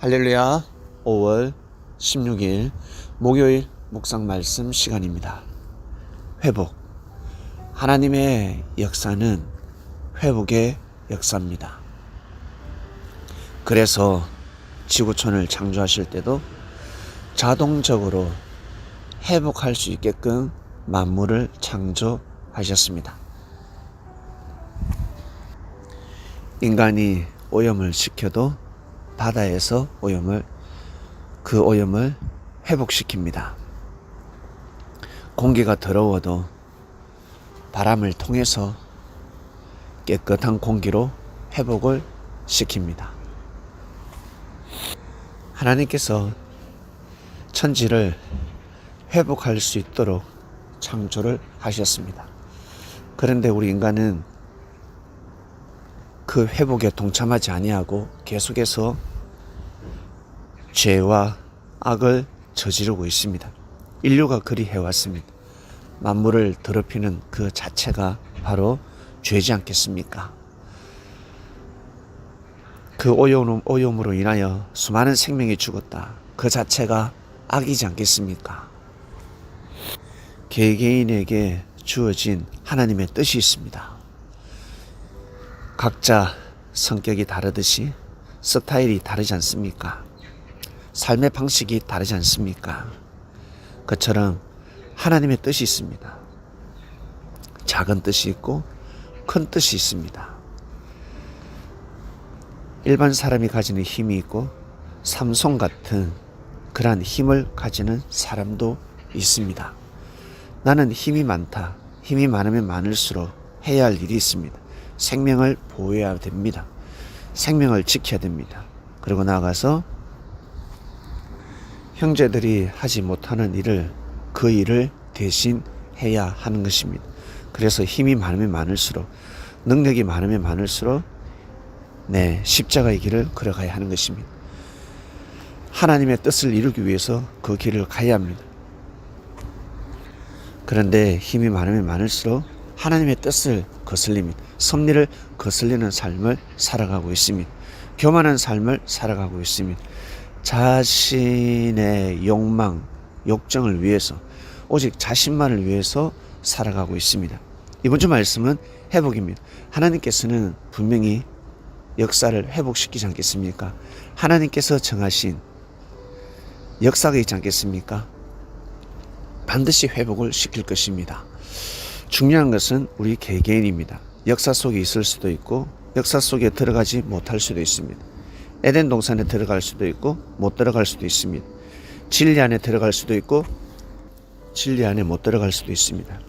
할렐루야. 5월 16일 목요일 묵상 말씀 시간입니다. 회복. 하나님의 역사는 회복의 역사입니다. 그래서 지구촌을 창조하실 때도 자동적으로 회복할 수 있게끔 만물을 창조하셨습니다. 인간이 오염을 시켜도 바다에서 그 오염을 회복시킵니다. 공기가 더러워도 바람을 통해서 깨끗한 공기로 회복을 시킵니다. 하나님께서 천지를 회복할 수 있도록 창조를 하셨습니다. 그런데 우리 인간은 그 회복에 동참하지 아니하고 계속해서 죄와 악을 저지르고 있습니다. 인류가 그리 해왔습니다. 만물을 더럽히는 그 자체가 바로 죄지 않겠습니까? 그 오염으로 인하여 수많은 생명이 죽었다. 그 자체가 악이지 않겠습니까? 개개인에게 주어진 하나님의 뜻이 있습니다. 각자 성격이 다르듯이 스타일이 다르지 않습니까? 삶의 방식이 다르지 않습니까? 그처럼 하나님의 뜻이 있습니다. 작은 뜻이 있고 큰 뜻이 있습니다. 일반 사람이 가지는 힘이 있고 삼손 같은 그러한 힘을 가지는 사람도 있습니다. 나는 힘이 많다. 힘이 많으면 많을수록 해야 할 일이 있습니다. 생명을 보호해야 됩니다. 생명을 지켜야 됩니다. 그리고 나아가서 형제들이 하지 못하는 일을 그 일을 대신 해야 하는 것입니다. 그래서 힘이 많으면 많을수록 능력이 많으면 많을수록 십자가의 길을 걸어가야 하는 것입니다. 하나님의 뜻을 이루기 위해서 그 길을 가야 합니다. 그런데 힘이 많으면 많을수록 하나님의 뜻을 거슬립니다. 섭리를 거슬리는 삶을 살아가고 있습니다. 교만한 삶을 살아가고 있습니다. 자신의 욕망, 욕정을 위해서 오직 자신만을 위해서 살아가고 있습니다. 이번 주 말씀은 회복입니다. 하나님께서는 분명히 역사를 회복시키지 않겠습니까? 하나님께서 정하신 역사가 있지 않겠습니까? 반드시 회복을 시킬 것입니다. 중요한 것은 우리 개개인입니다. 역사 속에 있을 수도 있고 역사 속에 들어가지 못할 수도 있습니다. 에덴 동산에 들어갈 수도 있고 못 들어갈 수도 있습니다. 진리 안에 들어갈 수도 있고 진리 안에 못 들어갈 수도 있습니다.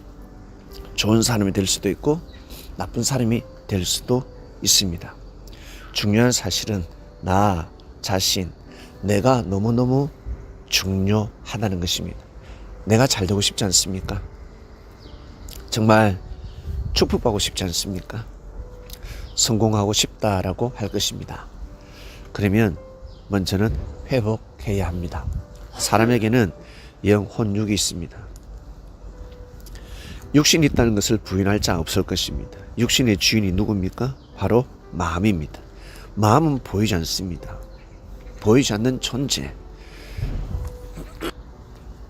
좋은 사람이 될 수도 있고 나쁜 사람이 될 수도 있습니다. 중요한 사실은 나 자신, 내가 너무너무 중요하다는 것입니다. 내가 잘 되고 싶지 않습니까? 정말 축복받고 싶지 않습니까? 성공하고 싶다라고 할 것입니다. 그러면 먼저는 회복해야 합니다. 사람에게는 영혼, 육이 있습니다. 육신이 있다는 것을 부인할 자 없을 것입니다. 육신의 주인이 누굽니까? 바로 마음입니다. 마음은 보이지 않습니다. 보이지 않는 존재.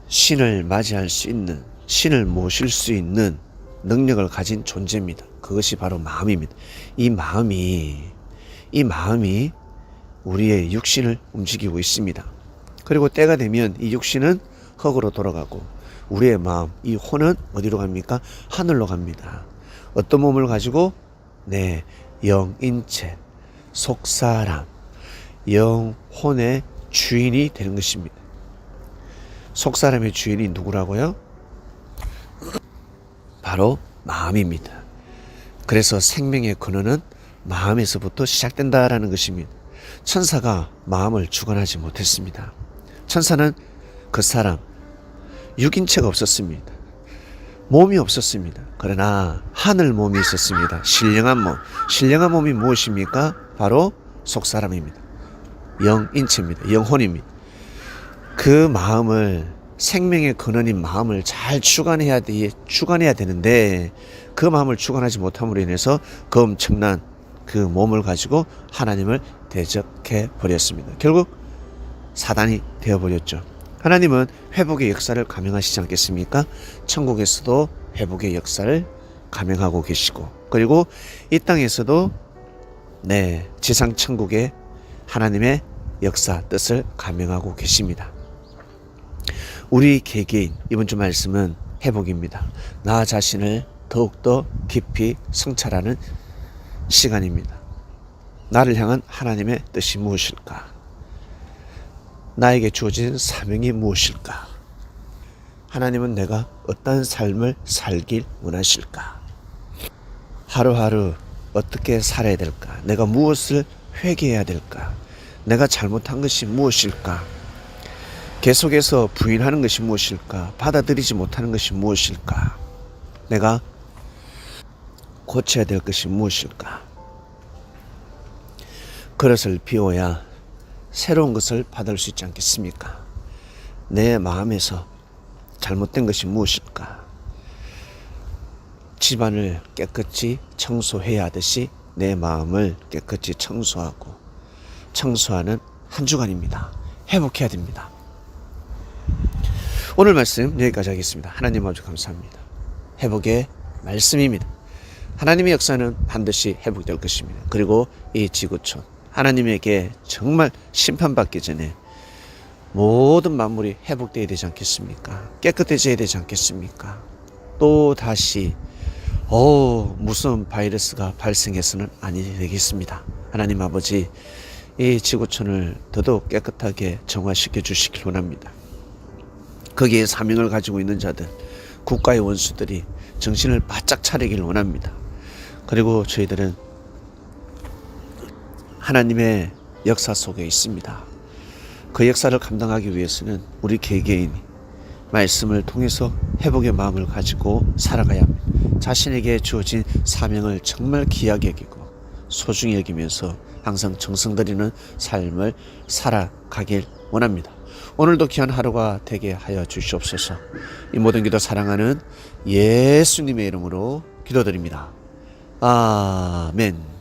신을 맞이할 수 있는, 신을 모실 수 있는 능력을 가진 존재입니다. 그것이 바로 마음입니다. 이 마음이 우리의 육신을 움직이고 있습니다. 그리고 때가 되면 이 육신은 흙으로 돌아가고 우리의 마음, 이 혼은 어디로 갑니까? 하늘로 갑니다. 어떤 몸을 가지고? 영인체, 속사람, 영혼의 주인이 되는 것입니다. 속사람의 주인이 누구라고요? 바로 마음입니다. 그래서 생명의 근원은 마음에서부터 시작된다라는 것입니다. 천사가 마음을 주관하지 못했습니다. 천사는 그 사람, 육인체가 없었습니다. 몸이 없었습니다. 그러나 하늘 몸이 있었습니다. 신령한 몸. 신령한 몸이 무엇입니까? 바로 속사람입니다. 영인체입니다. 영혼입니다. 그 마음을, 생명의 근원인 마음을 잘 주관해야 되는데 그 마음을 주관하지 못함으로 인해서 그 엄청난 그 몸을 가지고 하나님을 대적해 버렸습니다. 결국 사단이 되어버렸죠. 하나님은 회복의 역사를 감행하시지 않겠습니까? 천국에서도 회복의 역사를 감행하고 계시고, 그리고 이 땅에서도 지상 천국의 하나님의 역사 뜻을 감행하고 계십니다. 우리 개개인 이번 주 말씀은 회복입니다. 나 자신을 더욱더 깊이 성찰하는 시간입니다. 나를 향한 하나님의 뜻이 무엇일까? 나에게 주어진 사명이 무엇일까? 하나님은 내가 어떤 삶을 살길 원하실까? 하루하루 어떻게 살아야 될까? 내가 무엇을 회개해야 될까? 내가 잘못한 것이 무엇일까? 계속해서 부인하는 것이 무엇일까? 받아들이지 못하는 것이 무엇일까? 내가 고쳐야 될 것이 무엇일까? 그릇을 비워야 새로운 것을 받을 수 있지 않겠습니까? 내 마음에서 잘못된 것이 무엇일까? 집안을 깨끗이 청소해야 하듯이 내 마음을 깨끗이 청소하는 한 주간입니다. 회복해야 됩니다. 오늘 말씀 여기까지 하겠습니다. 하나님 아버지 감사합니다. 회복의 말씀입니다. 하나님의 역사는 반드시 회복될 것입니다. 그리고 이 지구촌 하나님에게 정말 심판받기 전에 모든 만물이 회복되어야 되지 않겠습니까? 깨끗해져야 되지 않겠습니까? 또 다시 무서운 바이러스가 발생해서는 아니 되겠습니다. 하나님 아버지, 이 지구촌을 더더욱 깨끗하게 정화시켜 주시길 원합니다. 거기에 사명을 가지고 있는 자들, 국가의 원수들이 정신을 바짝 차리길 원합니다. 그리고 저희들은 하나님의 역사 속에 있습니다. 그 역사를 감당하기 위해서는 우리 개개인이 말씀을 통해서 회복의 마음을 가지고 살아가야 합니다. 자신에게 주어진 사명을 정말 귀하게 여기고 소중히 여기면서 항상 정성 들이는 삶을 살아가길 원합니다. 오늘도 귀한 하루가 되게 하여 주시옵소서. 이 모든 기도 사랑하는 예수님의 이름으로 기도드립니다. 아멘.